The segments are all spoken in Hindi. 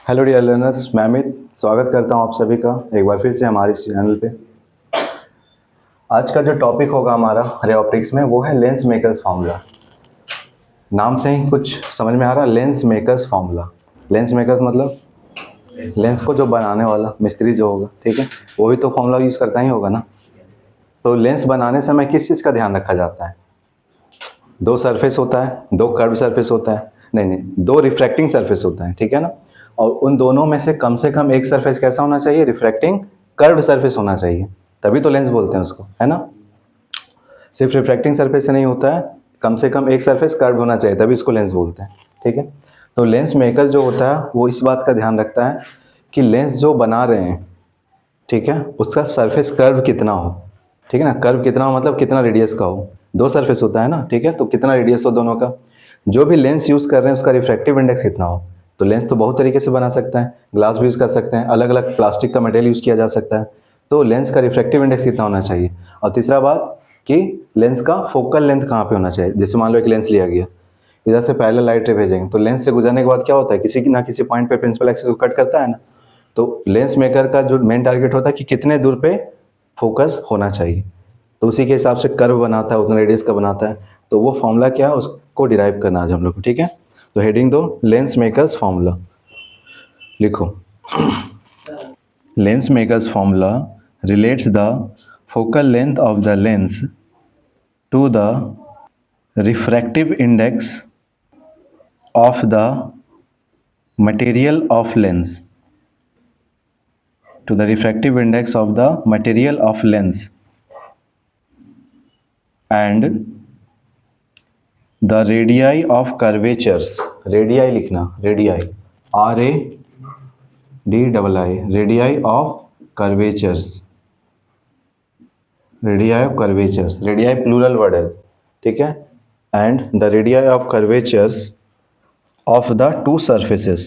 हेलो डियर लर्नर्स, मैं अमित स्वागत करता हूं आप सभी का एक बार फिर से हमारे इस चैनल पे। आज का जो टॉपिक होगा हमारा रे ऑप्टिक्स में वो है लेंस मेकर्स फार्मूला। नाम से ही कुछ समझ में आ रहा, lens makers formula. Lens makers मतलब लेंस को जो बनाने वाला मिस्त्री जो होगा, ठीक है, वो भी तो फार्मूला यूज़ करता ही होगा ना। तो लेंस बनाने समय किस चीज़ का ध्यान रखा जाता है? दो सरफेस होता है, दो कर्व सरफेस होता है, नहीं, दो रिफ्रैक्टिंग सरफेस होता है, ठीक है ना। और उन दोनों में से कम एक सरफेस कैसा होना चाहिए? रिफ्रैक्टिंग कर्व्ड सरफेस होना चाहिए, तभी तो लेंस बोलते हैं उसको, है ना। सिर्फ रिफ्रैक्टिंग सरफेस से नहीं होता है, कम से कम एक सरफेस कर्व होना चाहिए, तभी इसको लेंस बोलते हैं, ठीक है। तो लेंस मेकर जो होता है वो इस बात का ध्यान रखता है कि लेंस जो बना रहे हैं, ठीक है, उसका सरफेस कर्व कितना हो, ठीक है ना। कर्व कितना हो मतलब कितना रेडियस का हो। दो सरफेस होता है ना, ठीक है, तो कितना रेडियस हो दोनों का। जो भी लेंस यूज़ कर रहे हैं उसका रिफ्रैक्टिव इंडेक्स कितना हो। तो लेंस तो बहुत तरीके से बना सकते हैं, ग्लास भी यूज़ कर सकते हैं, अलग अलग प्लास्टिक का मटेरियल यूज़ किया जा सकता है। तो लेंस का रिफ्रैक्टिव इंडेक्स कितना होना चाहिए। और तीसरा बात कि लेंस का फोकल लेंथ कहाँ पे होना चाहिए। जैसे मान लो एक लेंस लिया गया, इधर से पैरेलल लाइट रे भेजेंगे, तो लेंस से गुजरने के बाद क्या होता है, किसी ना किसी पॉइंट पे प्रिंसिपल एक्सिस को कट करता है ना। तो लेंस मेकर का जो मेन टारगेट होता है कि कितने दूर पे फोकस होना चाहिए, तो उसी के हिसाब से कर्व बनाता है, उतना रेडियस का बनाता है। तो वो फॉर्मूला क्या है उसको डिराइव करना आज हम लोग को, ठीक है। तो हेडिंग दो, लेंस मेकर्स फॉर्मूला लिखो। Lens makers formula relates the focal length of the lens to the refractive index of the material of lens, to the refractive index of the material of lens, and the radii of curvatures, radii लिखना, radii, RADII, radii of curvatures, radii of curvatures, radii plural word है, ठीक है। and the radii of curvatures of the two surfaces,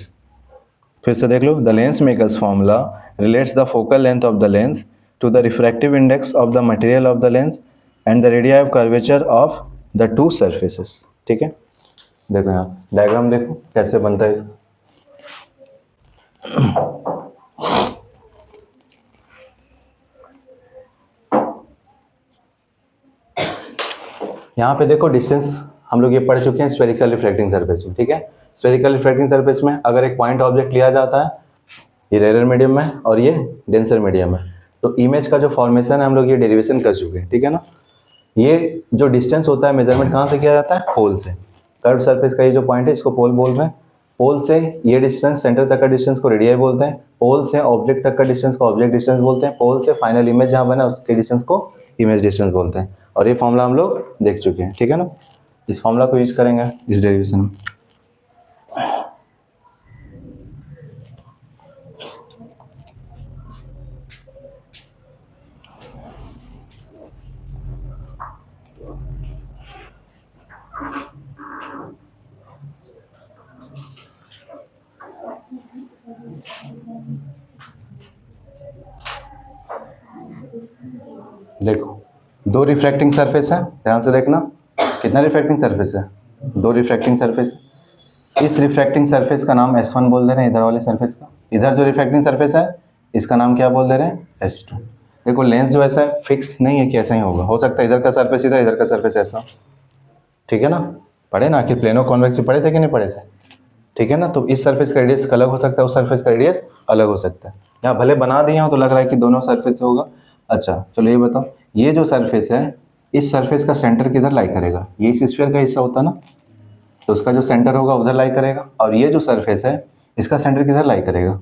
फिर से देख लो, the lens makers formula relates the focal length of the lens to the refractive index of the material of the lens and the radius of curvature of the two surfaces, ठीक है। देखो यहाँ डायग्राम देखो कैसे बनता है इसका। यहाँ पे देखो डिस्टेंस हम लोग ये पढ़ चुके हैं स्फेरिकल रिफ्रैक्टिंग सरफेस में, ठीक है। स्फेरिकल रिफ्रैक्टिंग सरफेस में अगर एक पॉइंट ऑब्जेक्ट लिया जाता है, ये रेयर मीडियम में और ये डेंसर मीडियम है, तो इमेज का जो फॉर्मेशन है हम लोग ये डेरिवेशन कर चुके हैं, ठीक है ना। ये जो डिस्टेंस होता है मेजरमेंट कहाँ से किया जाता है? पोल से। कर्व सरफेस का ये जो पॉइंट है इसको पोल बोल रहे हैं। पोल से ये डिस्टेंस सेंटर तक का डिस्टेंस को रेडियाई बोलते हैं। पोल से ऑब्जेक्ट तक का डिस्टेंस को ऑब्जेक्ट डिस्टेंस बोलते हैं। पोल से फाइनल इमेज जहाँ बना उसके डिस्टेंस को इमेज डिस्टेंस बोलते हैं। और ये फॉर्मूला हम लोग देख चुके हैं, ठीक है ना। इस फॉर्मूला को यूज करेंगे इस डेरिवेशन में। देखो दो रिफ्रैक्टिंग सरफेस है, ध्यान से देखना। कितना रिफ्रैक्टिंग सरफेस है? दो रिफ्रैक्टिंग सरफेस। इस रिफ्रैक्टिंग सरफेस का नाम S1 बोल दे रहे हैं, इधर वाले सरफेस का। इधर जो रिफ्रैक्टिंग सरफेस है इसका नाम क्या बोल दे रहे हैं? S2। देखो लेंस जो ऐसा है फिक्स नहीं है कि ऐसा ही होगा, हो सकता है इधर का सरफेस इधर का सरफेस ऐसा, ठीक है ना। पढ़े ना, आखिर प्लेनो कॉन्वेक्स पढ़े थे कि नहीं पढ़े थे, ठीक है ना। तो इस सरफेस का रेडियस अलग हो सकता है, उस सरफेस का रेडियस अलग हो सकता है। यहाँ भले बना दिए हो तो लग रहा है कि दोनों सरफेस होगा। अच्छा चलो ये बताओ, ये जो सरफेस है इस सरफेस का सेंटर किधर लाई करेगा? ये इस स्फीयर का हिस्सा होता ना, तो उसका जो सेंटर होगा उधर लाई करेगा। और ये जो सरफेस है इसका सेंटर किधर लाई करेगा?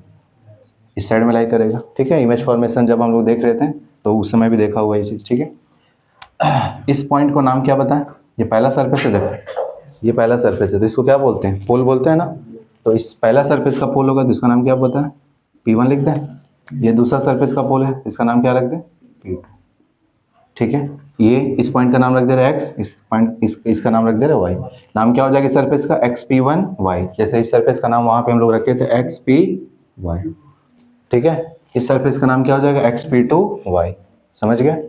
इस साइड में लाई करेगा, ठीक है। इमेज फॉर्मेशन जब हम लोग देख रहे थे तो उस समय भी देखा हुआ ये चीज़, ठीक है। इस पॉइंट को नाम क्या बताएं? ये पहला सरफेस है, देखो ये पहला सरफेस है तो इसको क्या बोलते हैं? पोल बोलते हैं ना। तो इस पहला सरफेस का पोल होगा तो इसका नाम क्या पता है? P1 लिख दें। ये दूसरा सरफेस का पोल है, इसका नाम क्या रख दें? P2, ठीक है। ये इस पॉइंट का नाम रख दे रहा है x, इस पॉइंट इसका नाम रख दे रहा है y। नाम क्या हो जाएगा इस सरफेस का? XP1y। जैसे इस सरफेस का नाम वहां पे हम लोग रखे थे XPy, ठीक है। इस सरफेस का नाम क्या हो जाएगा? XP2y। समझ गए?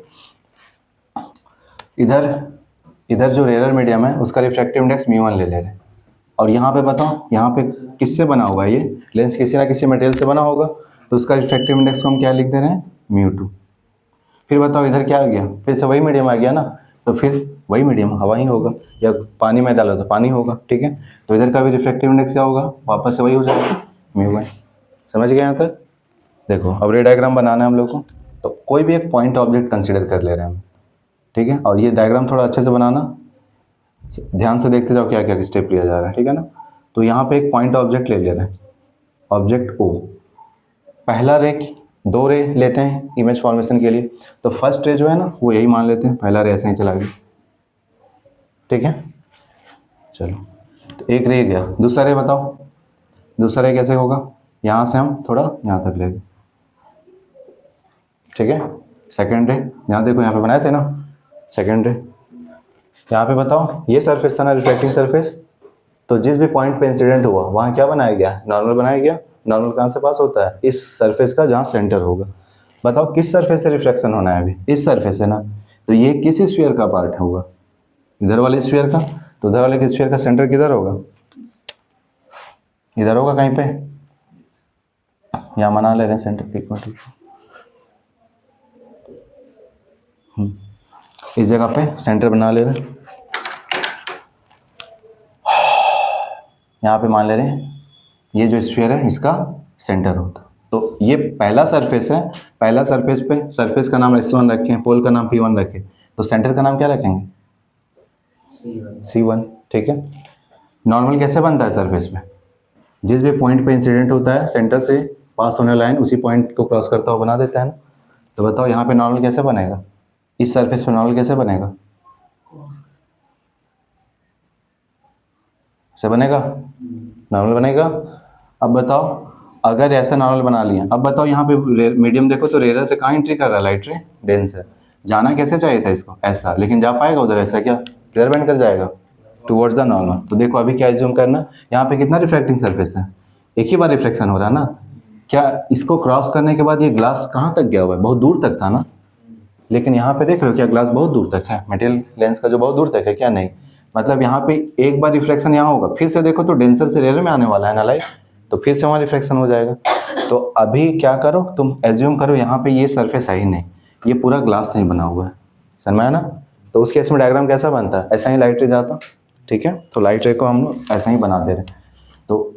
इधर जो रेयर मीडियम है उसका रिफ्रैक्टिव इंडेक्स μ1 ले ले रहे हैं, और यहाँ पे बताओ, यहाँ पे किससे बना हुआ है ये लेंस, किसी ना किसी मटेरियल से बना होगा, तो उसका रिफ्रैक्टिव इंडेक्स को हम क्या लिख दे रहे हैं, μ2। फिर बताओ इधर क्या आ गया, फिर से वही मीडियम आ गया ना, तो फिर वही मीडियम हवा ही होगा, या पानी में डालो तो पानी होगा, ठीक है। तो इधर का भी रिफ्रैक्टिव इंडेक्स क्या होगा, वापस से वही हो जाएगा, μ1। समझ गए यहाँ तक? देखो अब रे डायग्राम बनाना है हम लोग को, तो कोई भी एक पॉइंट ऑब्जेक्ट कंसीडर कर ले रहे हैं हम, ठीक है। और ये डायग्राम थोड़ा अच्छे से बनाना, ध्यान से देखते जाओ क्या क्या स्टेप लिया जा रहा है, ठीक है ना। तो यहाँ पे एक पॉइंट ऑब्जेक्ट ले रहे हैं, ऑब्जेक्ट ओ। पहला रे, दो रे लेते हैं इमेज फॉर्मेशन के लिए, तो फर्स्ट रे जो है ना वो यही मान लेते हैं, पहला रे ऐसे ही चला गया, ठीक है। चलो तो एक रे गया, दूसरा रे बताओ, दूसरा रे कैसे होगा, यहाँ से हम थोड़ा यहाँ तक लेंगे, ठीक है। सेकेंड रे, यहाँ देखो यहाँ पे बनाए थे ना सेकेंड रे, यहाँ पे बताओ ये सरफेस था ना रिफ्लेक्टिंग सरफेस, तो जिस भी पॉइंट पे इंसिडेंट हुआ वहाँ क्या बनाया गया, नॉर्मल बनाया गया। नॉर्मल कहाँ से पास होता है, इस सरफेस का जहाँ सेंटर होगा। बताओ किस सरफेस से रिफ्लेक्शन होना है अभी, इस सरफेस से ना, तो ये किस स्फीयर का पार्ट होगा, इधर वाले स्फीयर का। तो उधर वाले स्फीयर का सेंटर किधर होगा, इधर होगा कहीं पे, यहाँ बना ले रहे हैं सेंटर, एक मिनट इस जगह पे सेंटर बना ले रहे हैं, यहाँ पे मान ले रहे हैं ये जो स्फीयर है इसका सेंटर होता। तो ये पहला सरफेस है, पहला सरफेस पे सरफेस का नाम S1 रखें, पोल का नाम P1 रखें, तो सेंटर का नाम क्या रखेंगे, C1, ठीक है। नॉर्मल कैसे बनता है सरफेस पे, जिस भी पॉइंट पे इंसिडेंट होता है सेंटर से पास होने लाइन उसी पॉइंट को क्रॉस करता हुआ बना देता है ना। तो बताओ यहाँ पे नॉर्मल कैसे बनेगा, इस सरफेस पे नॉर्मल कैसे बनेगा, ऐसे बनेगा, नॉर्मल बनेगा। अब बताओ अगर ऐसा नॉर्मल बना लिया, अब बताओ यहाँ पे मीडियम देखो तो रेयर से कहाँ एंट्री कर रहा है, लाइट रे डेंस है, जाना कैसे चाहिए था इसको ऐसा, लेकिन जा पाएगा उधर, ऐसा क्या किधर बेंड कर जाएगा, टुवर्ड्स द नॉर्मल। तो देखो अभी क्या एज्यूम करना, यहाँ पे कितना रिफ्लेक्टिंग सरफेस है, एक ही बार रिफ्लेक्शन हो रहा है ना, क्या इसको क्रॉस करने के बाद ये ग्लास कहाँ तक गया हुआ है, बहुत दूर तक था ना, लेकिन यहाँ पे देख रहे हो क्या ग्लास बहुत दूर तक है, मटेरियल लेंस का जो बहुत दूर तक है, क्या नहीं, मतलब यहाँ पे एक बार रिफ्लेक्शन यहाँ होगा, फिर से देखो तो डेंसर से रेयर में आने वाला है ना लाइट, तो फिर से वहाँ रिफ्लेक्शन हो जाएगा। तो अभी क्या करो तुम एज्यूम करो यहाँ पे ये सरफेस है ही नहीं, ये पूरा ग्लास से ही बना हुआ है, समझ में आया ना। तो उस केस में डायग्राम कैसा बनता है, ऐसा ही लाइट रे जाता, ठीक है। तो लाइट रे को हम लोग ऐसा ही बना दे रहे हैं। तो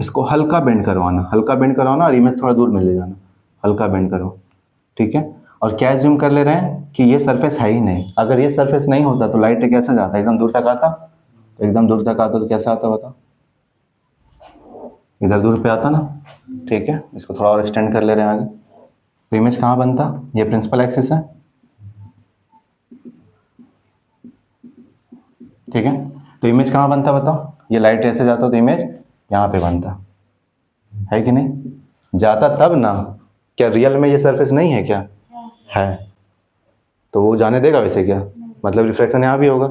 इसको हल्का बेंड करवाना, हल्का बेंड करवाना और इमेज थोड़ा दूर में ले जाना, हल्का बेंड करो, ठीक है। और क्या एज्यूम कर ले रहे हैं कि ये सरफेस है ही नहीं, अगर ये सरफेस नहीं होता तो लाइट रे कैसा जाता, एकदम दूर तक आता, तो एकदम दूर तक आता तो कैसा आता बताओ, इधर दूर पे आता ना, ठीक है। इसको थोड़ा और एक्सटेंड कर ले रहे हैं आगे, तो इमेज कहाँ बनता, ये प्रिंसिपल एक्सिस है, ठीक है। तो इमेज कहाँ बनता बताओ, ये लाइट ऐसे जाता तो इमेज यहाँ पे बनता है कि नहीं, जाता तब ना, क्या रियल में ये सरफेस नहीं है क्या, है, तो वो जाने देगा वैसे क्या, मतलब रिफ्लेक्शन यहाँ भी होगा,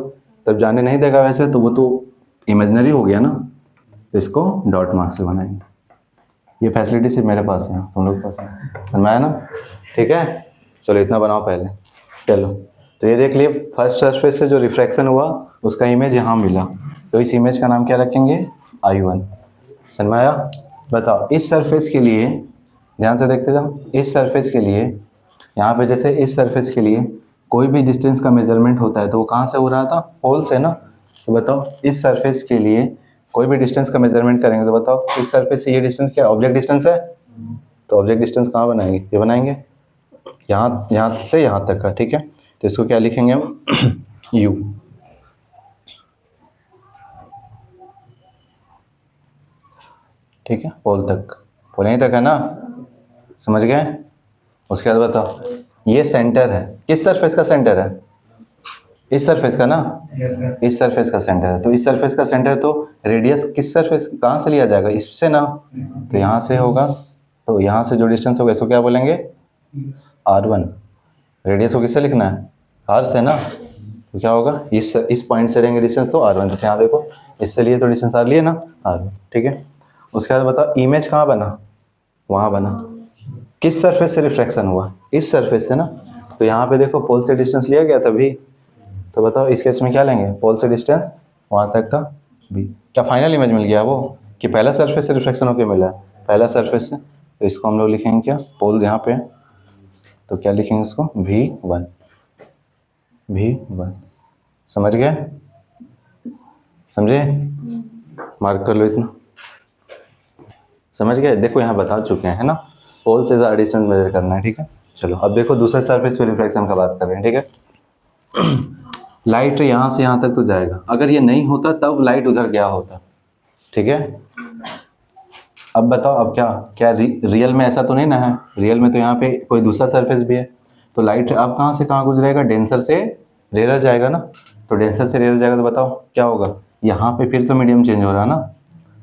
तब जाने नहीं देगा वैसे, तो वो तो इमेजिनरी हो गया ना, तो इसको डॉट मार्क से बनाएंगे। ये फैसिलिटी सिर्फ मेरे पास है, तुम लोग के पास है, समझ में आया ना, ठीक है। चलो इतना बनाओ पहले, चलो। तो ये देख लिए फर्स्ट सरफेस से जो रिफ्रैक्शन हुआ उसका इमेज यहाँ मिला, तो इस इमेज का नाम क्या रखेंगे, I1, समझ में आया। बताओ इस सरफेस के लिए ध्यान से देखते जाओ, इस सरफेस के लिए यहाँ पे जैसे इस सरफेस के लिए कोई भी डिस्टेंस का मेजरमेंट होता है तो वो कहाँ से हो रहा था, पोल से ना। तो बताओ इस सरफेस के लिए कोई भी डिस्टेंस का मेजरमेंट करेंगे तो बताओ इस सरफेस से ये डिस्टेंस क्या, ऑब्जेक्ट डिस्टेंस है, तो ऑब्जेक्ट डिस्टेंस कहाँ बनाएंगे, ये बनाएंगे, यहाँ से यहाँ तक का, ठीक है। तो इसको क्या लिखेंगे हम, U, ठीक है, पोल तक, पोल यहीं तक है ना, समझ गए। उसके बाद बताओ ये सेंटर है, किस सरफेस का सेंटर है, इस सरफेस का ना, इस सरफेस का सेंटर है, तो इस सरफेस का सेंटर, तो रेडियस किस सरफेस कहाँ से लिया जाएगा, इससे ना, तो यहाँ से होगा, तो यहाँ से जो डिस्टेंस होगा इसको क्या बोलेंगे, R1। रेडियस को किससे लिखना है, R से ना, तो क्या होगा, इस पॉइंट से लेंगे डिस्टेंस तो R1, जैसे यहाँ देखो इससे लिए तो डिस्टेंस R लिए ना, R1, ठीक है। उसके बाद बताओ इमेज कहाँ बना, वहाँ बना, किस सरफेस से रिफ्लेक्शन हुआ, इस सरफेस से ना, तो यहाँ पे देखो पोल से डिस्टेंस लिया गया तभी, तो बताओ इस केस में क्या लेंगे, पोल से डिस्टेंस वहाँ तक का भी। क्या फाइनल इमेज मिल गया वो कि पहला सरफेस से रिफ्लेक्शन होके मिला है? पहला सरफेस से, तो इसको हम लोग लिखेंगे क्या, पोल यहाँ पे है, तो क्या लिखेंगे इसको, V1, V1। समझ गए? समझे? मार्क कर लो इतना। समझ गए? देखो यहाँ बता चुके हैं, है ना, पोल से ज़्यादा डिस्टेंस मेजर करना है, ठीक है। चलो अब देखो दूसरे सरफेस पे रिफ्लेक्शन का बात कर रहे हैं, ठीक है। लाइट यहाँ से यहाँ तक तो जाएगा, अगर ये नहीं होता तब लाइट उधर गया होता, ठीक है। अब बताओ, अब क्या क्या रियल में ऐसा तो नहीं ना है, रियल में तो यहाँ पे कोई दूसरा सरफेस भी है, तो लाइट अब कहाँ से कहाँ गुजरेगा, डेंसर से रेयर जाएगा ना, तो डेंसर से रेयर जाएगा तो बताओ क्या होगा, यहाँ पे फिर तो मीडियम चेंज हो रहा है ना,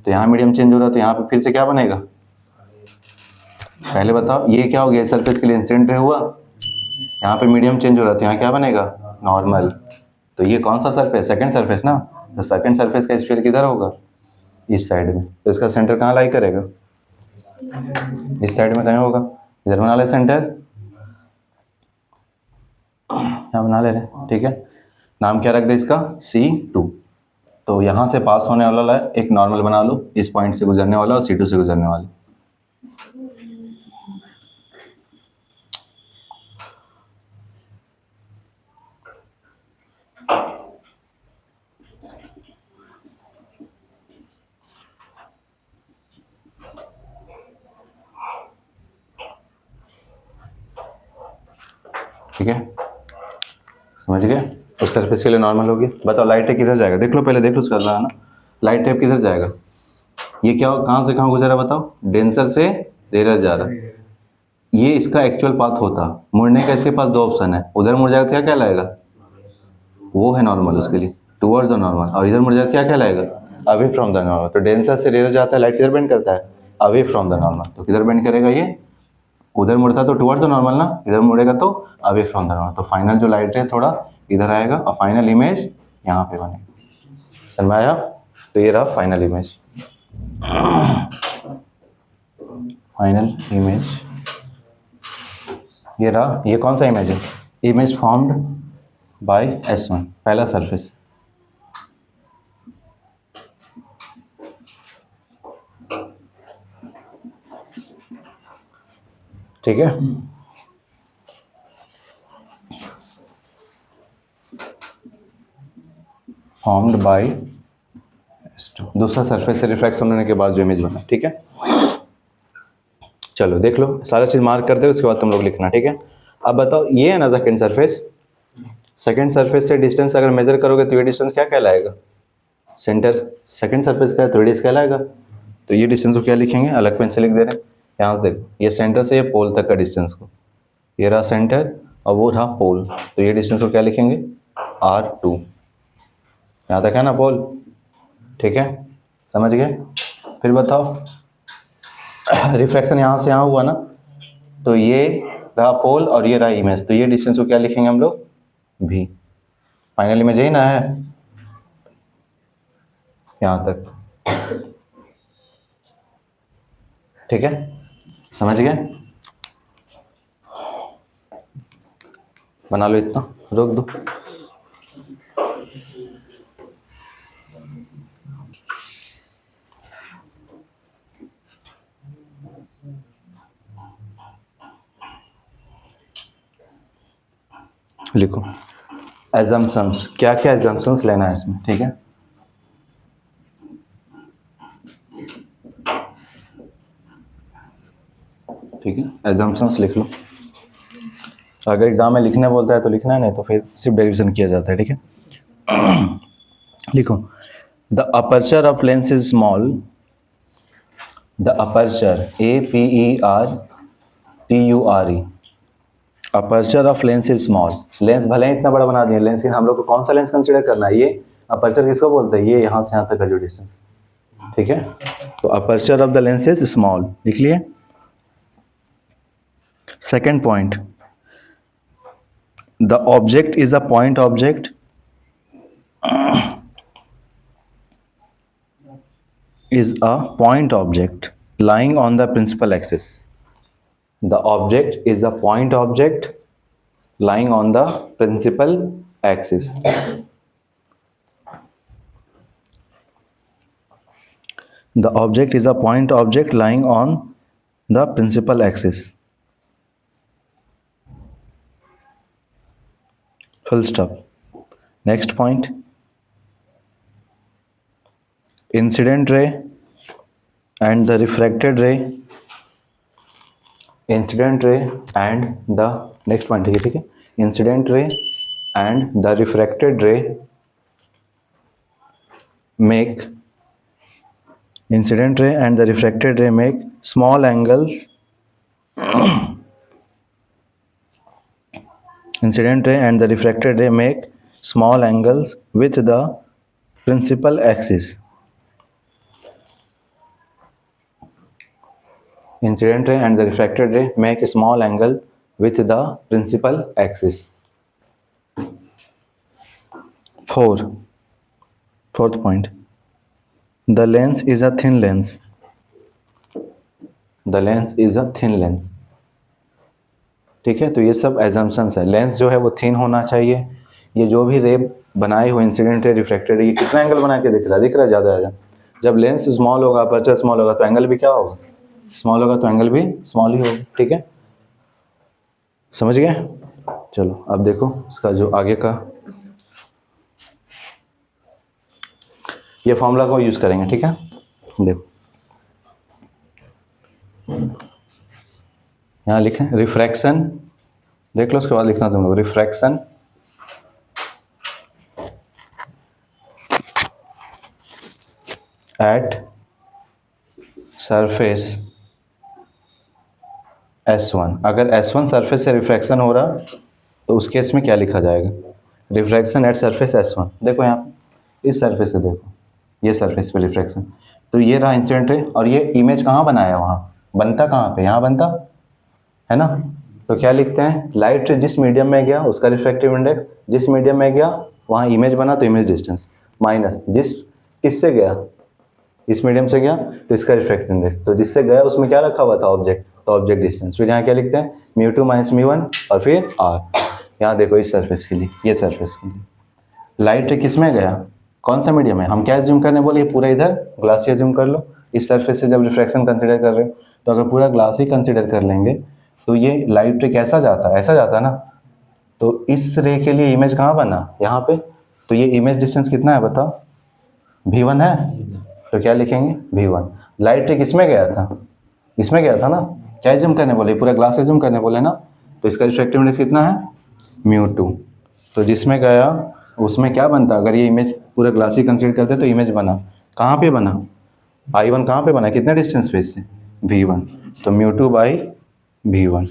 तो यहाँ मीडियम चेंज हो रहा है तो यहाँ पे फिर से क्या बनेगा, पहले बताओ ये क्या हो गया, सरफेस के लिए इंसिडेंट हुआ, यहाँ पे मीडियम चेंज हो रहा है तो यहाँ क्या बनेगा, नॉर्मल। तो ये कौन सा सरफेस, सेकंड सरफेस ना, तो सेकंड सरफेस का स्फीयर किधर होगा, इस साइड में, तो इसका सेंटर कहाँ लाई करेगा, इस साइड में कहीं होगा, इधर बना ले सेंटर, यहाँ बना ले रहे, ठीक है। नाम क्या रख दे इसका, C2। तो यहाँ से पास होने वाला एक नॉर्मल बना लो, इस पॉइंट से गुजरने वाला और C2 से गुजरने वाला। ठीक है, समझ गए? उस सरफेस के लिए नॉर्मल होगी। बताओ लाइट टेप किधर जाएगा, देख लो पहले, देख लो उसका है ना, लाइट टेप किधर जाएगा, ये क्या कहाँ से कहाँ गुजरा बताओ, डेंसर से रेयर जा रहा है, ये इसका एक्चुअल पाथ होता, मुड़ने का इसके पास दो ऑप्शन है, उधर मुड़ जाएगा क्या क्या लाएगा, वो है नॉर्मल उसके लिए, टुवर्ड्स द नॉर्मल, और इधर मुड़ जाएगा क्या क्या लाएगा, अवे फ्रॉम द नॉर्मल। तो डेंसर से रेयर जाता है, लाइट किधर बेंड करता है, अवे फ्रॉम द नॉर्मल, तो किधर बेंड करेगा ये, उधर मुड़ता तो टुवर्ड्स द नॉर्मल ना, इधर मुड़ेगा तो अवे फ्रॉम द नॉर्मल, तो फाइनल जो लाइट है थोड़ा इधर आएगा और फाइनल इमेज यहाँ पे बनेगा। समझ में आया? तो ये रहा फाइनल इमेज, फाइनल इमेज ये रहा। ये कौन सा इमेज है, इमेज फॉर्म्ड बाय S1, पहला सरफेस। ठीक है, फॉर्म्ड बाय S2, दूसरा सरफेस से रिफ्लेक्शन होने के बाद जो इमेज बना, ठीक है। चलो देख लो, सारा चीज मार्क कर दे, उसके बाद तुम लोग लिखना, ठीक है। अब बताओ ये है ना सेकंड सरफेस, सेकंड सरफेस से डिस्टेंस अगर मेजर करोगे तो ये डिस्टेंस क्या कहलाएगा, सेंटर सेकंड सरफेस का है तो रेडियस कहलाएगा, तो ये डिस्टेंस को क्या लिखेंगे, अलग पेन से लिख दे रहे हैं। यहाँ से देखो, ये सेंटर से ये पोल तक का डिस्टेंस को, ये रहा सेंटर और वो रहा पोल, तो ये डिस्टेंस को क्या लिखेंगे, R2, यहाँ तक है ना पोल, ठीक है, समझ गए। फिर बताओ रिफ्लेक्शन यहाँ से यहाँ हुआ ना, तो ये रहा पोल और ये रहा इमेज, तो ये डिस्टेंस को क्या लिखेंगे हम लोग, V। फाइनल इमेज यही ना है, यहाँ तक, ठीक है, समझ गए। बना लो इतना, रोक दो। लिखो एजम्पशंस, क्या क्या एजम्पशंस लेना है इसमें, ठीक है। ठीक है, एजम्पशंस लिख लो, अगर एग्जाम में लिखने बोलता है तो लिखना है, नहीं तो फिर सिर्फ डेरिवेशन किया जाता है, ठीक है। लिखो the aperture of lens is small, the aperture APERTURE, aperture of lens is small, lens भले ही इतना बड़ा बना दिए, लेंस हम लोग को कौन सा लेंस कंसीडर करना है, ये अपर्चर किसको बोलते हैं, ये यहाँ से यहाँ तक का जो डिस्टेंस, ठीक है। तो aperture of the lens is small, लिख लिए। Second point, the object is a point object, is a point object lying on the principal axis. The object is a point object lying on the principal axis. The object is a point object lying on the principal axis. Full stop. Next point. Incident ray and the refracted ray. Incident ray and the next point ठीक है. Incident ray and the refracted ray make incident ray and the refracted ray make small angles. Incident ray and the refracted ray make small angles with the principal axis. Incident ray and the refracted ray make a small angle with the principal axis. Fourth point. The lens is a thin lens. The lens is a thin lens. ठीक है, तो ये सब एजम्पशंस है. लेंस जो है वो थिन होना चाहिए. ये जो भी रे बनाए हुए इंसिडेंट रे रिफ्रैक्टेड ये कितना एंगल बना के दिख रहा है ज़्यादा. जब लेंस स्मॉल होगा, अपर्चर स्मॉल होगा, तो एंगल भी क्या होगा, स्मॉल होगा, तो एंगल भी स्मॉल ही होगा. ठीक है, समझ गए. चलो अब देखो इसका जो आगे का ये फॉर्मूला को यूज करेंगे. ठीक है, देखो यहाँ लिखें रिफ्रैक्शन, देख लो उसके बाद लिखना तुम लोग रिफ्रैक्शन एट सरफेस S1. अगर S1 सरफेस से रिफ्रैक्शन हो रहा तो उस केस में क्या लिखा जाएगा, रिफ्रैक्शन एट सरफेस S1. देखो यहाँ पे इस सरफेस से देखो, ये सरफेस पे रिफ्रैक्शन, तो ये रहा इंसिडेंट रे और ये इमेज कहाँ बनाया, वहाँ बनता कहाँ पे, यहाँ बनता है ना. तो क्या लिखते हैं, लाइट जिस मीडियम में गया उसका रिफ्रैक्टिव इंडेक्स, जिस मीडियम में गया वहाँ इमेज बना तो इमेज डिस्टेंस, माइनस जिस किससे गया, इस मीडियम से गया तो इसका रिफ्रैक्टिव इंडेक्स, तो जिससे गया उसमें क्या रखा हुआ था ऑब्जेक्ट, तो ऑब्जेक्ट डिस्टेंस. फिर यहाँ क्या लिखते हैं μ2 माइनस μ1 और फिर r. यहाँ देखो इस सरफेस के लिए, ये सरफेस के लिए लाइट किस में गया, कौन सा मीडियम है, हम क्या ज्यूम करने बोले, पूरा इधर ग्लास ही ज्यूम कर लो. इस सरफेस से जब रिफ्रैक्शन कंसिडर कर रहे हो तो अगर पूरा ग्लास ही कंसिडर कर लेंगे तो ये लाइट रे कैसा जाता है, ऐसा जाता ना. तो इस रे के लिए इमेज कहाँ बना, यहाँ पे. तो ये इमेज डिस्टेंस कितना है बताओ, v1 है. तो क्या लिखेंगे v1. लाइट रे किस में गया था, इसमें गया था ना, क्या ज्यूम करने बोले, पूरा ग्लास ज्यूम करने बोले ना. तो इसका रिफ्रैक्टिव इंडेक्स कितना है μ2. तो जिसमें गया उसमें क्या बनता, अगर ये इमेज पूरा ग्लास ही कंसीडर करते तो इमेज बना कहाँ पे बना, I1 कहाँ पे बना, कितने डिस्टेंस पे इससे v1. तो μ2 बाई v1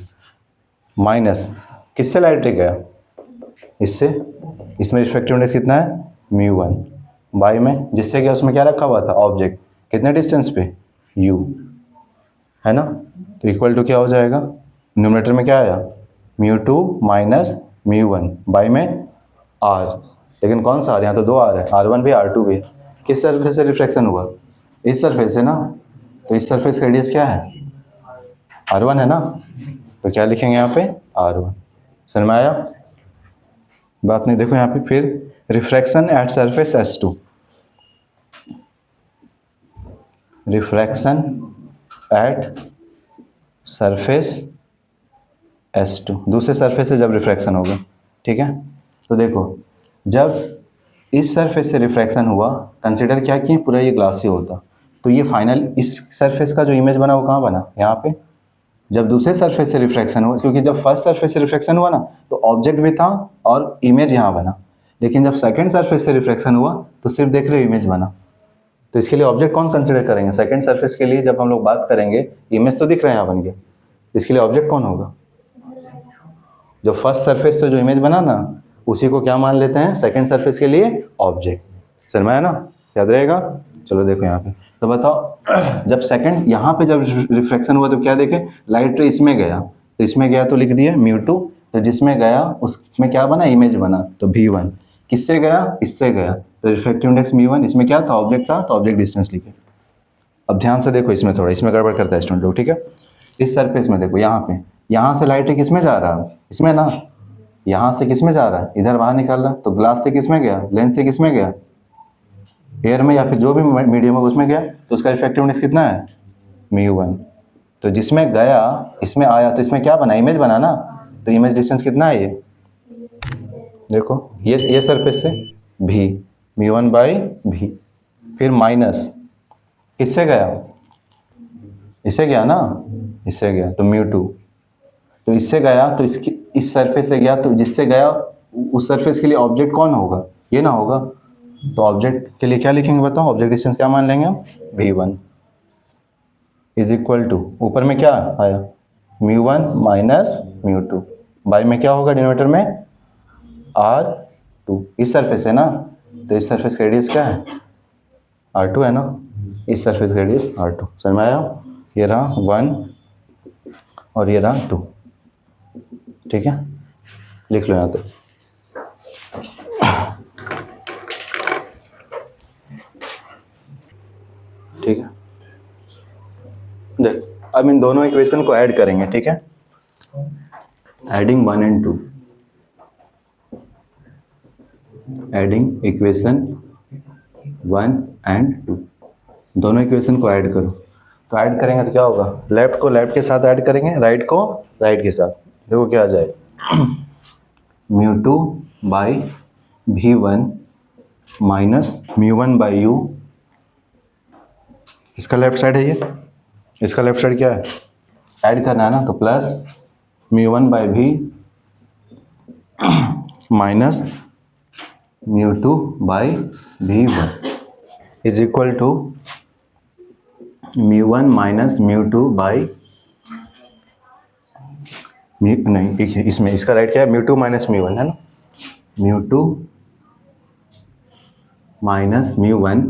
माइनस किससे लाइट रे गया, इससे, इसमें रिफ्रैक्टिव इंडेक्स कितना है μ1 बाई में जिससे गया उसमें क्या रखा हुआ था ऑब्जेक्ट, कितने डिस्टेंस पे u है ना. तो इक्वल टू क्या हो जाएगा, न्यूमरेटर में क्या आया μ2 माइनस μ1 बाई में r. लेकिन कौन सा r, यहाँ तो दो r है, r1 भी r2 भी. किस सरफेस से रिफ्रैक्शन हुआ, इस सरफेस से ना. तो इस सरफेस का रेडियस क्या है r1 है ना. तो क्या लिखेंगे यहाँ पे r1. समझ में आया बात नहीं. देखो यहाँ पे फिर refraction at surface S2, refraction at surface S2, दूसरे सरफेस से जब रिफ्रैक्शन होगा. ठीक है, तो देखो जब इस सरफेस से रिफ्रैक्शन हुआ, कंसिडर क्या किए, पूरा ये ग्लास ही होता, तो ये फाइनल इस सरफेस का जो इमेज बना वो कहाँ बना, यहाँ पे. जब दूसरे सरफेस से रिफ्रैक्शन हुआ, क्योंकि जब फर्स्ट सरफेस से रिफ्रैक्शन हुआ ना तो ऑब्जेक्ट भी था और इमेज यहाँ बना, लेकिन जब सेकंड सरफेस से रिफ्रैक्शन हुआ तो सिर्फ देख रहे हो इमेज बना. तो इसके लिए ऑब्जेक्ट कौन कंसिडर करेंगे, सेकंड सरफेस के लिए जब हम लोग बात करेंगे, इमेज तो दिख रहे हैं यहाँ बन के, इसके लिए ऑब्जेक्ट कौन होगा, जो फर्स्ट सरफेस से जो इमेज बना ना उसी को क्या मान लेते हैं सेकंड सरफेस के लिए ऑब्जेक्ट. समझ में आया ना, याद रहेगा. चलो देखो यहाँ पे, तो बताओ जब सेकंड यहाँ पे जब रिफ्रैक्शन हुआ तो क्या देखे, लाइट रे इसमें गया, तो इसमें गया तो लिख दिया μ2, तो जिसमें गया उसमें क्या बना, इमेज बना, तो v1. किससे गया, इससे गया, तो रिफ्रैक्टिव इंडेक्स μ1, इसमें क्या था ऑब्जेक्ट था, तो ऑब्जेक्ट डिस्टेंस लिखे. अब ध्यान से देखो इसमें थोड़ा, इसमें गड़बड़ करता है स्टूडेंट लोग. ठीक है, इस सरफेस में देखो यहाँ पे, यहाँ से लाइट रे किस में जा रहा है, इसमें ना. यहाँ से किस में जा रहा है, इधर बाहर निकल रहा है, तो ग्लास से किस में गया, लेंस से किस में गया, एयर में या फिर जो भी मीडियम है उसमें गया तो उसका रिफ्रैक्टिव इंडेक्स कितना है, μ1। तो जिसमें गया इसमें आया तो इसमें क्या बना, इमेज बना ना, तो इमेज डिस्टेंस कितना है ये, देखो ये सरफेस से भी μ1/v, फिर माइनस किससे गया, इससे गया ना, इससे गया तो μ2, तो इससे गया तो इसकी इस सरफेस से गया तो जिससे गया उस सरफेस के लिए ऑब्जेक्ट कौन होगा, ये ना होगा। तो ऑब्जेक्ट के लिए क्या लिखेंगे बताओ, ऑब्जेक्ट डिस्टेंस क्या मान लेंगे हम, v1 इज इक्वल टू, ऊपर में क्या आया μ1 माइनस μ2, बाई में क्या होगा डिनोमिनेटर में r2, इस सरफेस है ना, तो इस सरफेस का रेडियस क्या है r2 है ना, इस सरफेस का रेडियस r2, समझ में आया। ये रहा 1 और ये रहा 2, ठीक है, लिख लो यहाँ पे। ठीक है, देख अब इन दोनों इक्वेशन को ऐड करेंगे, ठीक है, adding 1 and 2, adding equation 1 and 2, दोनों इक्वेशन को ऐड करो। तो ऐड करेंगे तो क्या होगा, लेफ्ट को लेफ्ट के साथ ऐड करेंगे, राइट को राइट के साथ, देखो क्या आ जाए μ2/v1 माइनस μ1/u, इसका लेफ्ट साइड है ये, इसका लेफ्ट साइड क्या है, ऐड करना है ना, तो plus μ1/v minus μ2/v1 is equal to μ1 minus μ2 नहीं, इसमें इसका राइट क्या है, μ2 माइनस μ1 है ना, μ2 माइनस μ1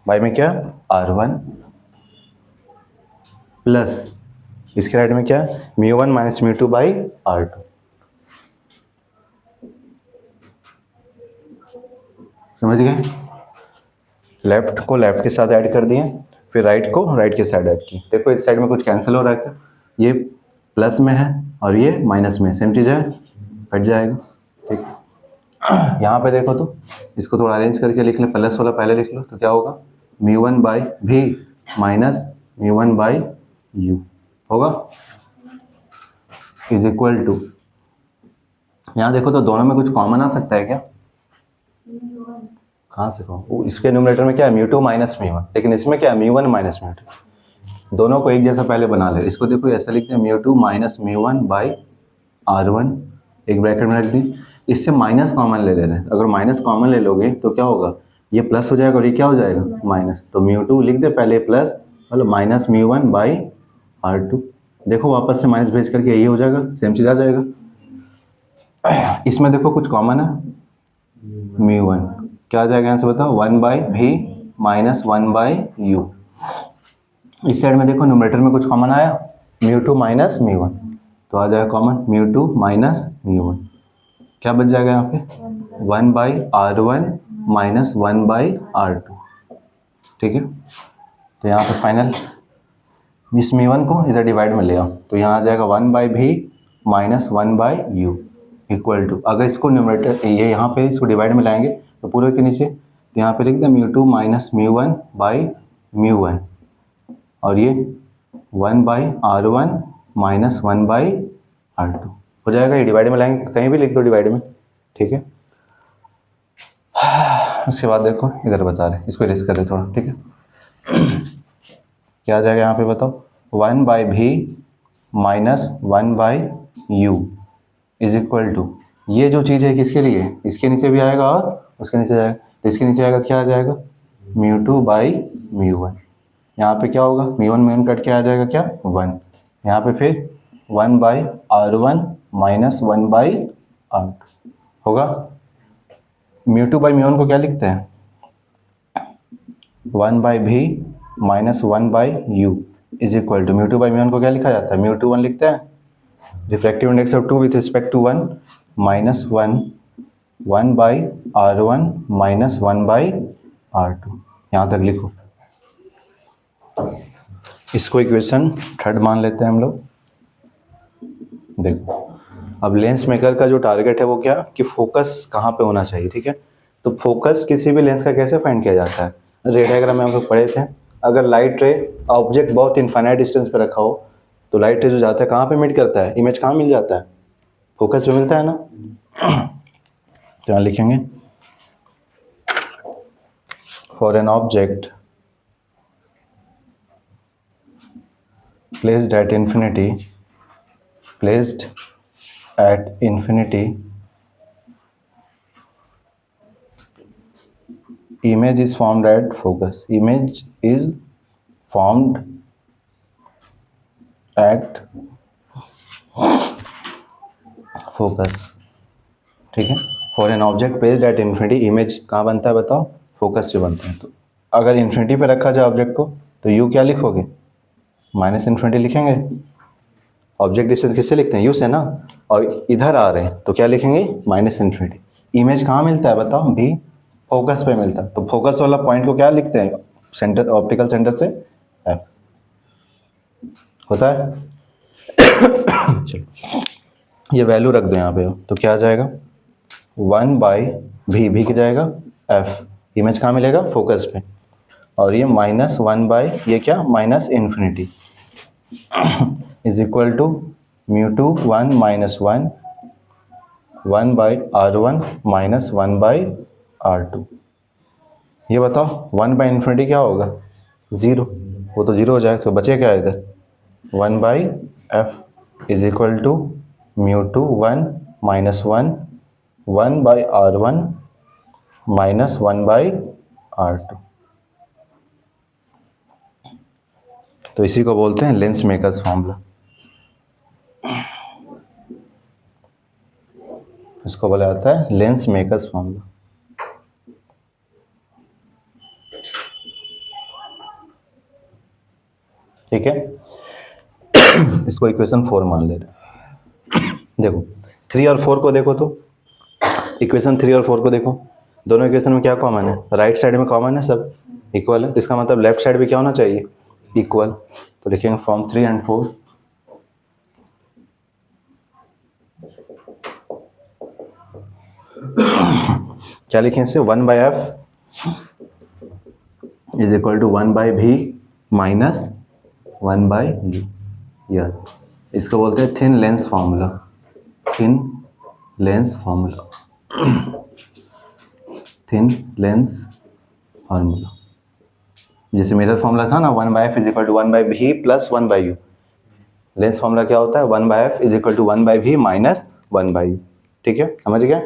बाई में क्या r1 प्लस इसके राइट में क्या है μ1 माइनस μ2/r2, समझ गए। लेफ्ट को लेफ्ट के साथ ऐड कर दिए, फिर राइट को राइट के साइड ऐड किए। देखो इस साइड में कुछ कैंसिल हो रहा है क्या, ये प्लस में है और ये माइनस में, सेम चीज़ है, कट जाएगा, ठीक। यहाँ पे देखो तो इसको थोड़ा अरेंज करके लिख ले, प्लस वाला पहले लिख लो, तो क्या होगा μ1/v माइनस μ1/u होगा, इज इक्वल टू, यहाँ देखो तो दोनों में कुछ कॉमन आ सकता है क्या, कहाँ से कहो, इसके न्यूमरेटर में क्या है μ2 माइनस μ1, लेकिन इसमें क्या है μ1 माइनस μ2, दोनों को एक जैसा पहले बना ले। इसको देखो ऐसा लिखते हैं μ2 माइनस μ1/r1, एक ब्रैकेट में रख दी, इससे माइनस कॉमन ले रहे हैं, अगर माइनस कॉमन ले लोगे तो क्या होगा, ये प्लस हो जाएगा और ये क्या हो जाएगा माइनस, तो μ2 लिख दे पहले प्लस, मतलब माइनस μ1/r2, देखो वापस से माइनस भेज करके यही हो जाएगा, सेम चीज़ आ जाएगा। इसमें देखो कुछ कॉमन है, μ1 क्या आ जाएगा यहाँ से बताओ, 1/v माइनस 1/u, इस साइड में देखो न्यूमरेटर में कुछ कॉमन आया μ2 माइनस μ1, तो आ जाएगा कॉमन μ2 माइनस μ1, क्या बच जाएगा यहाँ पे 1/r1 माइनस 1/r2, ठीक है। तो यहाँ पे फाइनल इस μ1 को इधर डिवाइड में ले आओ, तो यहाँ आ जाएगा 1/v minus 1/u equal to, अगर इसको न्यूमरेटर ये यहाँ पे इसको डिवाइड में लाएंगे तो पूरे के नीचे, तो यहाँ पे लिख दें μ2 माइनस μ1/μ1 और ये 1/r1 माइनस 1/r2 हो जाएगा, ये डिवाइड में लाएंगे, कहीं भी लिख दो डिवाइड में, ठीक है। उसके बाद देखो इधर बता रहे, इसको इरेज कर रहे थोड़ा, ठीक है। क्या आ जाएगा यहाँ पे बताओ, 1/v minus 1/u is equal to, ये जो चीज़ है किसके लिए, इसके नीचे भी आएगा और उसके नीचे जाएगा, तो इसके नीचे आएगा क्या आ जाएगा μ2/μ1, यहाँ पे क्या होगा μ1 कट के आ जाएगा क्या 1, यहाँ पे फिर 1/r1 माइनस 1/r2 होगा। μ2/μ1 को क्या लिखते हैं 1/v minus 1/u is equal to, μ2/μ1 को क्या लिखा जाता है μ2 1 लिखते हैं, refractive index of 2 with respect to 1 minus 1/r1 minus 1/r2, यहाँ तक लिखो। इसको इक्वेशन थर्ड मान लेते हैं हम लोग। देखो अब लेंस मेकर का जो टारगेट है वो क्या, कि फोकस कहाँ पे होना चाहिए, ठीक है। तो फोकस किसी भी लेंस का कैसे फाइंड किया जाता है, रे डायग्राम में हम लोग पढ़े थे, अगर लाइट रे ऑब्जेक्ट बहुत इनफाइनाइट डिस्टेंस पे रखा हो तो लाइट रे जो जाता है कहाँ पे मीट करता है, इमेज कहाँ मिल जाता है, फोकस पे मिलता है ना। तो यहाँ लिखेंगे for an object placed at infinity, image is formed at focus. Image is formed at focus, ठीक है। For an object placed at infinity, image कहाँ बनता है बताओ, फोकस पे बनता है। तो अगर इन्फिनिटी पे रखा जाए ऑब्जेक्ट को तो यू क्या लिखोगे, माइनस इन्फिनिटी लिखेंगे। ऑब्जेक्ट डिस्टेंस किससे लिखते हैं, यू से ना, और इधर आ रहे हैं तो क्या लिखेंगे, माइनस इन्फिनिटी। इमेज कहाँ मिलता है बताओ, भी फोकस पे मिलता है, तो फोकस वाला पॉइंट को क्या लिखते हैं, सेंटर, ऑप्टिकल सेंटर से एफ होता है। चलो ये वैल्यू रख दो यहाँ पे, तो क्या आ जाएगा 1/v की जाएगा एफ, इमेज कहाँ मिलेगा, फोकस पे, और ये -1 ये क्या, minus infinity is equal to μ2 1 -1 1/r1 -1/r2। ये बताओ 1/इन्फिनिटी क्या होगा, 0, वो तो 0 हो जाए, तो बचे क्या इधर 1/f is equal to μ2 1 -1 1/r1 -1/r2। तो इसी को बोलते हैं लेंस मेकर्स फॉर्मूला, इसको बोला जाता है लेंस मेकर्स फॉर्मूला, ठीक है। इसको इक्वेशन 4 मान ले रहे। देखो 3 और 4 को देखो, तो इक्वेशन 3 और 4 को देखो, दोनों इक्वेशन में क्या कॉमन है, राइट साइड में कॉमन है, सब इक्वल है, तो इसका मतलब लेफ्ट साइड भी क्या होना चाहिए, इक्वल। तो लिखेंगे फ्रॉम 3 and 4 क्या लिखें इससे, 1/f is equal to 1/v minus 1/u, यह इसको बोलते हैं thin lens formula, thin lens formula, thin lens formula. जैसे मिरर फॉर्मूला था ना, 1/f is equal to 1/v plus 1/u, lens formula क्या होता है, 1/f is equal to 1/v minus 1/u, ठीक है, समझ गया।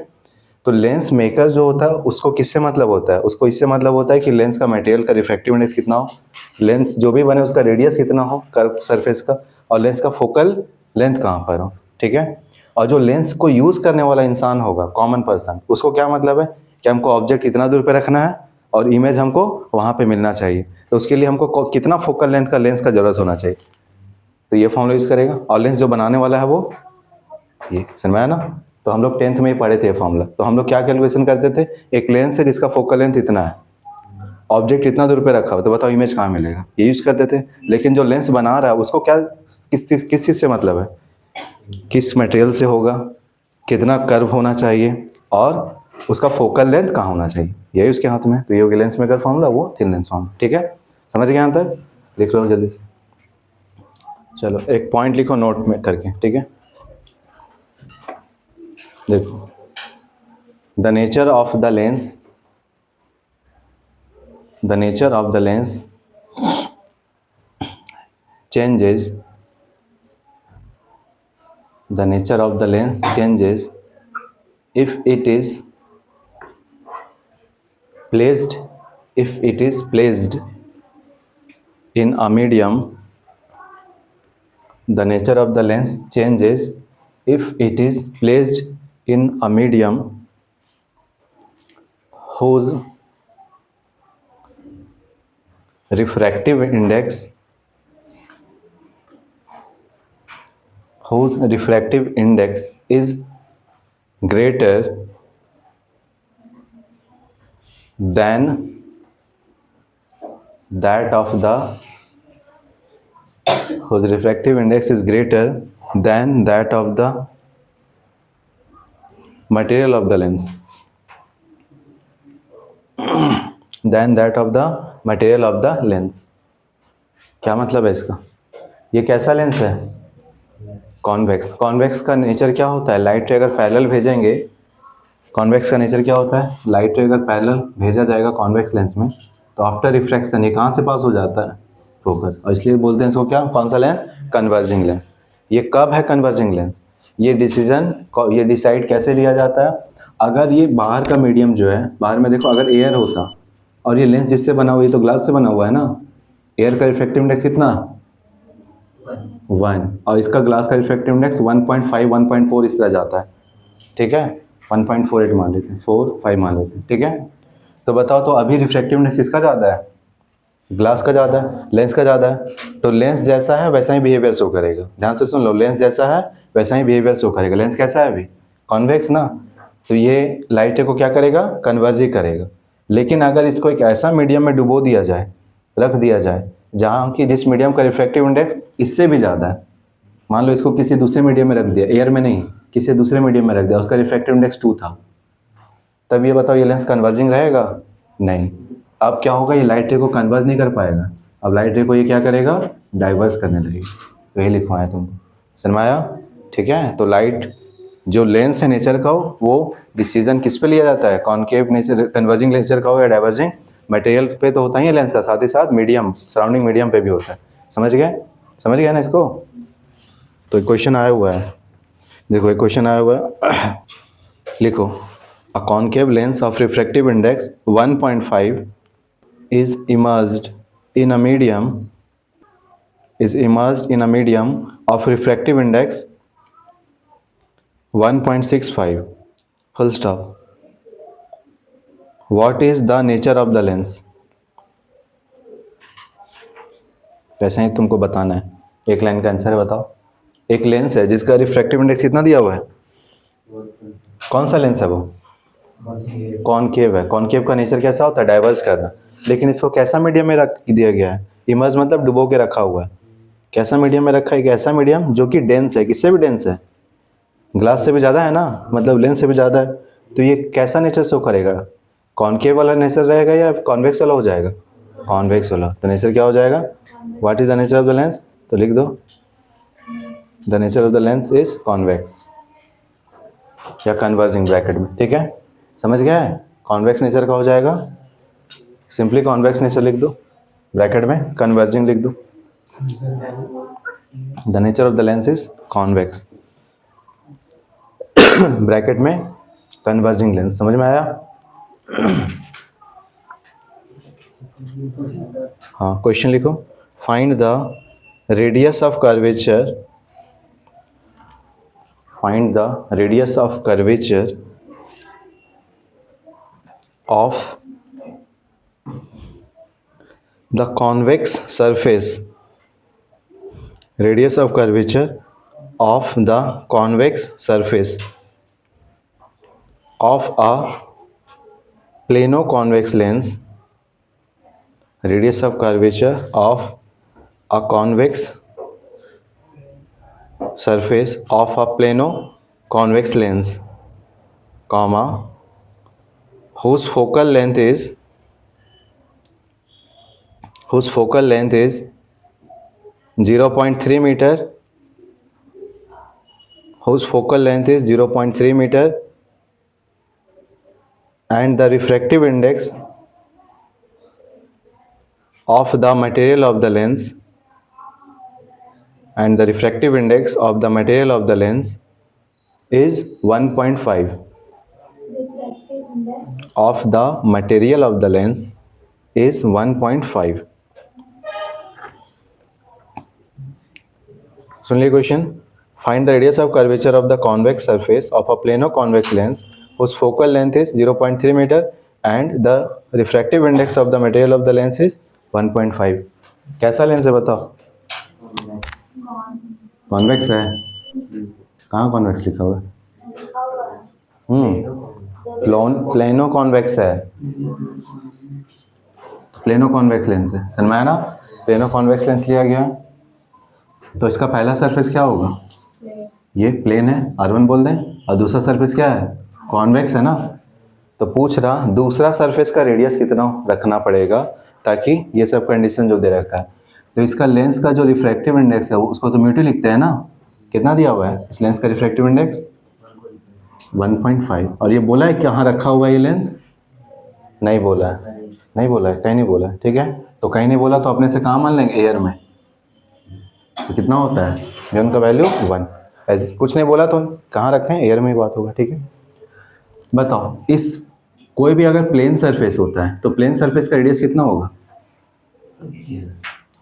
तो लेंस मेकर जो होता है उसको किससे मतलब होता है, उसको इससे मतलब होता है कि लेंस का मटेरियल का रिफ्रैक्टिव इंडेक्स कितना हो, लेंस जो भी बने उसका रेडियस कितना हो कर्व सरफेस का, और लेंस का फोकल लेंथ कहाँ पर हो, ठीक है। और जो लेंस को यूज़ करने वाला इंसान होगा, कॉमन पर्सन, उसको क्या मतलब है कि हमको ऑब्जेक्ट इतना दूर पे रखना है और इमेज हमको वहाँ पे मिलना चाहिए, तो उसके लिए हमको कितना फोकल लेंथ का लेंस का जरूरत होना चाहिए, तो ये फॉर्मूला यूज़ करेगा। और लेंस जो बनाने वाला है वो ये, समझ में आया ना। तो हम लोग 10th में ही पढ़े थे फॉर्मूला, तो हम लोग क्या कैलकुलेशन करते थे, एक लेंस है जिसका फोकल लेंथ इतना है, ऑब्जेक्ट इतना दूर पे रखा हो, तो बताओ इमेज कहाँ मिलेगा, ये यूज़ करते थे। लेकिन जो लेंस बना रहा है उसको क्या, किस चीज़ से मतलब है, किस मटेरियल से होगा, कितना कर्व होना चाहिए, और उसका फोकल लेंथ कहाँ होना चाहिए, यही उसके हाथ में। तो ये हो गया लेंस मेकर फॉर्मूला, वो थिन लेंस फॉर्मूला, ठीक है, समझ गए यहाँ तक, लिख लो जल्दी से। चलो एक पॉइंट लिखो नोट में करके, ठीक है। देखो the nature of the lens, the nature of the lens changes, the nature of the lens changes if it is placed, if it is placed in a medium, the nature of the lens changes if it is placed in a medium whose refractive index is greater than that of the, whose refractive index is greater than that of the material of the lens। Then that of the material of the lens. क्या मतलब है इसका? ये कैसा लेंस है? कॉन्वेक्स। कॉन्वेक्स का नेचर क्या होता है? लाइट रे अगर पैरेलल भेजेंगे, कॉन्वेक्स का नेचर क्या होता है? लाइट रे अगर पैरेलल भेजा जाएगा कॉन्वेक्स लेंस में तो आफ्टर रिफ्रैक्शन ये कहाँ से पास हो जाता है? फोकस। और इसलिए बोलते हैं इसको क्या, कौन सा लेंस? Converging lens. ये कब है कन्वर्जिंग लेंस? ये डिसाइड कैसे लिया जाता है? अगर ये बाहर का मीडियम जो है, बाहर में देखो अगर एयर होता और ये लेंस जिससे बना हुआ, ये तो ग्लास से बना हुआ है ना, एयर का रिफ्रैक्टिव इंडेक्स कितना? 1, और इसका ग्लास का रिफ्रैक्टिव इंडेक्स 1.5 1.4 इस तरह जाता है, ठीक है। 1.48 मान लेते हैं, 4 5 मान लेते हैं, ठीक है। तो बताओ, तो अभी रिफ्रैक्टिव इंडेक्स किसका ज़्यादा है? ग्लास का ज़्यादा है, लेंस का ज़्यादा है। तो लेंस जैसा है वैसा ही बिहेवियर शो करेगा। ध्यान से सुन लो, लेंस जैसा है वैसा ही बिहेवियर शो करेगा। लेंस कैसा है अभी? कॉन्वेक्स ना। तो ये लाइट को क्या करेगा? कन्वर्ज ही करेगा। लेकिन अगर इसको एक ऐसा मीडियम में डुबो दिया जाए, रख दिया जाए, जहाँ की जिस मीडियम का रिफ्रैक्टिव इंडेक्स इससे भी ज़्यादा है, मान लो इसको किसी दूसरे मीडियम में रख दिया, एयर में नहीं, किसी दूसरे मीडियम में रख दिया, उसका रिफ्रैक्टिव इंडेक्स 2 था, तब ये बताओ ये लेंस कन्वर्जिंग रहेगा? नहीं। अब क्या होगा? ये लाइट रे को कन्वर्ज नहीं कर पाएगा। अब लाइट रे को ये क्या करेगा? डाइवर्स करने लगेगा। तो यही लिखवाया तुमको, समझ में आया? ठीक है। तो लाइट जो लेंस है नेचर का, वो डिसीजन किस पे लिया जाता है? कॉनकेव नेचर, कन्वर्जिंग नेचर का हो या डाइवर्जिंग मटेरियल पे तो होता ही है लेंस का, साथ ही साथ मीडियम, सराउंडिंग मीडियम पे भी होता है। समझ गए? समझ गए ना इसको? तो एक क्वेश्चन आया हुआ है, देखो एक क्वेश्चन आया हुआ है लिखो, a concave lens of refractive index 1.5 is immersed in a medium of refractive index 1.65, full stop. What is the nature of the lens? वैसे ही तुमको बताना है, एक लाइन का आंसर बताओ। एक लेंस है जिसका रिफ्रैक्टिव इंडेक्स कितना दिया हुआ है? कौन सा लेंस है वो? कॉनकेव है। कॉनकेव का नेचर कैसा होता है? डाइवर्स करना। लेकिन इसको कैसा मीडियम में रख दिया गया है? इमर्ज मतलब डुबो के रखा हुआ है। कैसा मीडियम में रखा है? एक ऐसा मीडियम जो कि डेंस है। किससे भी डेंस है? ग्लास से भी ज़्यादा है ना, मतलब लेंस से भी ज़्यादा है। तो ये कैसा नेचर शो करेगा? कॉनकेव वाला नेचर रहेगा या कॉन्वेक्स वाला हो जाएगा? कॉन्वेक्स वाला। तो नेचर क्या हो जाएगा? What is the nature of the lens? तो लिख दो, the nature of the lens is convex या कन्वर्जिंग ब्रैकेट में, ठीक है। समझ गया है? कॉन्वेक्स नेचर का हो जाएगा, सिंपली कॉन्वेक्स नेचर लिख दो, ब्रैकेट में कन्वर्जिंग लिख दो। The nature of the lens is convex, bracket में कन्वर्जिंग लेंस। समझ में आया? हाँ, क्वेश्चन लिखो, find the radius of curvature, find the radius of curvature of the convex surface, radius of curvature of the convex surface of a plano-convex lens, radius of curvature of a convex surface of a plano-convex lens, comma, whose focal length is 0.3 meter, whose focal length is 0.3 meter, and the refractive index of the material of the lens, and the refractive index of the material of the lens is 1.5. Of the material of the lens is 1.5. सुन लीजिए question, find the radius of curvature of the convex surface of a plano convex lens whose focal length is 0.3 meter and the refractive index of the material of the lens is 1.5. कैसा लेंस है बताओ? कॉन्वेक्स है। कहाँ कॉन्वेक्स लिखा हुआ है? प्लेनो कॉन्वेक्स है, प्लेनो कॉन्वेक्स लेंस है। समझ में आया ना? प्लेनो कॉन्वेक्स लेंस लिया गया, तो इसका पहला सरफेस क्या होगा? ये प्लेन है, R1 बोल दें, और दूसरा सरफेस क्या है? कॉन्वेक्स है ना। तो पूछ रहा दूसरा सरफेस का रेडियस कितना रखना पड़ेगा ताकि ये सब कंडीशन जो दे रखा है। तो इसका लेंस का जो रिफ्रैक्टिव इंडेक्स है उसको तो म्यूटू लिखते हैं ना, कितना दिया हुआ है इस लेंस का रिफ्रैक्टिव इंडेक्स 1.5। और ये बोला है कहाँ रखा हुआ है ये लेंस, नहीं बोला है, नहीं बोला है, कहीं नहीं बोला है, ठीक है। तो कहीं नहीं बोला तो अपने से कहाँ मान लेंगे, एयर में। तो कितना होता है म्यून का वैल्यू 1। ऐसे कुछ नहीं बोला तो कहाँ रखें, एयर में ही बात होगा, ठीक है। बताओ इस कोई भी अगर प्लेन सरफेस होता है तो प्लेन सरफेस का रेडियस कितना होगा,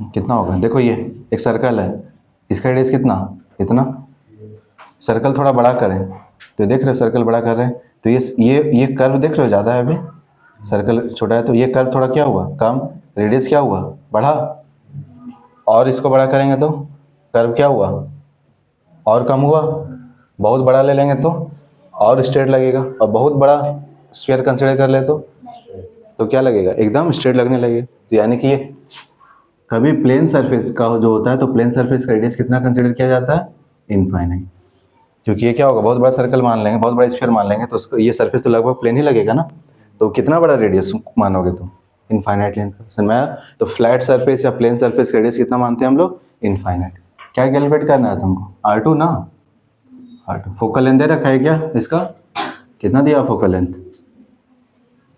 कितना होगा। देखो ये एक सर्कल है, इसका रेडियस कितना, इतना। सर्कल थोड़ा बड़ा करें तो देख रहे हो सर्कल बड़ा कर रहे हैं तो ये कर्व देख रहे हो ज़्यादा है, अभी सर्कल छोटा है तो ये कर्व थोड़ा क्या हुआ, कम। रेडियस क्या हुआ, बढ़ा। और इसको बड़ा करेंगे तो कर्व क्या हुआ, और कम हुआ। बहुत बड़ा ले लेंगे तो और स्ट्रेट लगेगा, और बहुत बड़ा स्फीयर कंसिडर कर ले तो क्या लगेगा, एकदम स्ट्रेट लगने लगेगा। तो यानी कि ये कभी प्लेन सरफेस का जो होता है तो प्लेन सरफेस का रेडियस कितना कंसिडर किया जाता है, इनफाइनाइट। क्योंकि ये क्या होगा, बहुत बड़ा सर्कल मान लेंगे, बहुत बड़ा स्फीयर मान लेंगे तो उसको ये सरफेस तो लगभग प्लेन ही लगेगा ना। तो कितना बड़ा रेडियस मानोगे तुम, इनफाइनाइट लेंथ का। समझ में आया। तो फ्लैट सरफेस या प्लेन सरफेस का रेडियस कितना मानते हैं हम लोग, इनफाइनाइट। क्या कैलकुलेट करना है तुमको, R2 ना, R2। फोकल लेंथ दे रखा है क्या इसका, कितना दिया फोकल लेंथ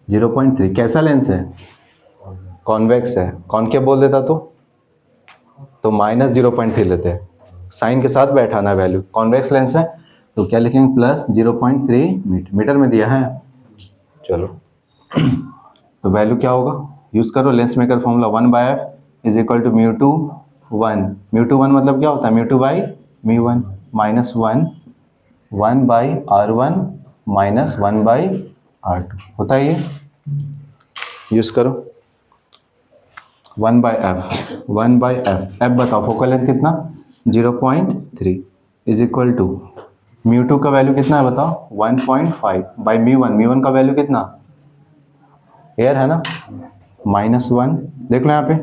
0.3। कैसा लेंस है, कॉन्वेक्स है। कॉनकेव बोल देता तो माइनस 0.3 लेते हैं, साइन के साथ बैठाना वैल्यू। कॉन्वेक्स लेंस है तो क्या लिखेंगे, प्लस 0.3 मीटर में दिया है। चलो तो वैल्यू क्या होगा, यूज करो lens maker formula 1/f is equal to μ2 1। μ2 1 मतलब क्या होता है, μ2 by μ1 minus 1/r1 minus 1/r2 होता है ये। यूज करो 1/f f बताओ फोकल लेंथ कितना 0.3 इज इक्वल टू μ2 का वैल्यू कितना है बताओ 1.5 बाई μ1 का वैल्यू कितना, एयर है ना, -1। देख लो यहाँ पे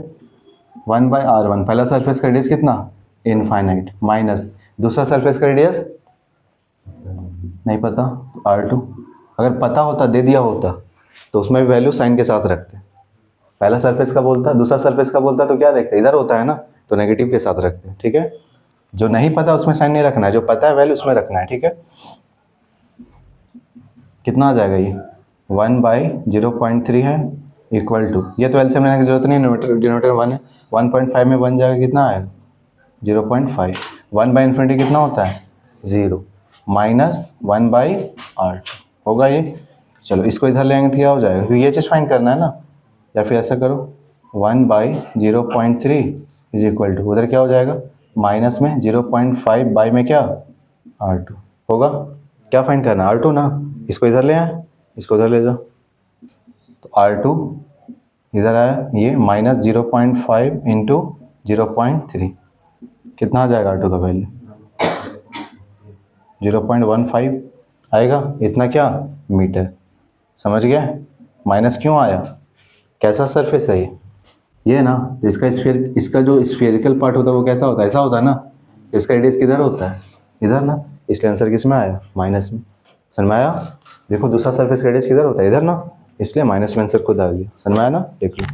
1/r1 पहला सरफेस का रेडियस कितना, इनफाइनाइट, माइनस दूसरा सरफेस का रेडियस नहीं पता तो R2। अगर पता होता दे दिया होता तो उसमें भी वैल्यू साइन के साथ रखते। पहला सरफेस का बोलता, दूसरा सरफेस का बोलता तो क्या देखते, इधर होता है ना तो नेगेटिव के साथ रखते हैं, ठीक है। जो नहीं पता उसमें साइन नहीं रखना है, जो पता है वैल्यू उसमें रखना है, ठीक है। कितना आ जाएगा ये 1/0.3 है इक्वल टू, ये तो एलसीएम लेने की जरूरत नहीं, डिनोमिनेटर 1 है, 1.5 में बन जाएगा कितना आएगा 0.5। 1/∞ कितना होता है 0 माइनस 1/r होगा ये। चलो इसको इधर ले आएंगे तो क्या हो जाएगा, क्योंकि ये चीज़ फाइंड करना है ना। या फिर ऐसा करो 1/0.3 इज इक्वल टू, उधर क्या हो जाएगा माइनस में 0.5 बाई में क्या R2 होगा। क्या फाइंड करना है R2 ना, इसको इधर ले आए, इसको उधर ले जाओ तो R2 इधर आया, ये माइनस 0.5 इंटू 0.3 कितना आ जाएगा R2 का वैल्यू 0.15 आएगा, इतना क्या मीटर। समझ गया, माइनस क्यों आया, कैसा सरफेस है ये ना। तो इसका इसका जो स्फेरिकल पार्ट होता है वो कैसा होता है, ऐसा होता है ना। तो इसका रेडियस किधर होता है, इधर ना, इसलिए आंसर किस में आया, माइनस में। समझ में आया। देखो दूसरा सरफेस का रेडियस किधर होता है, इधर ना, इसलिए माइनस में आंसर खुद आ गया। समझ में आया ना, देख लो।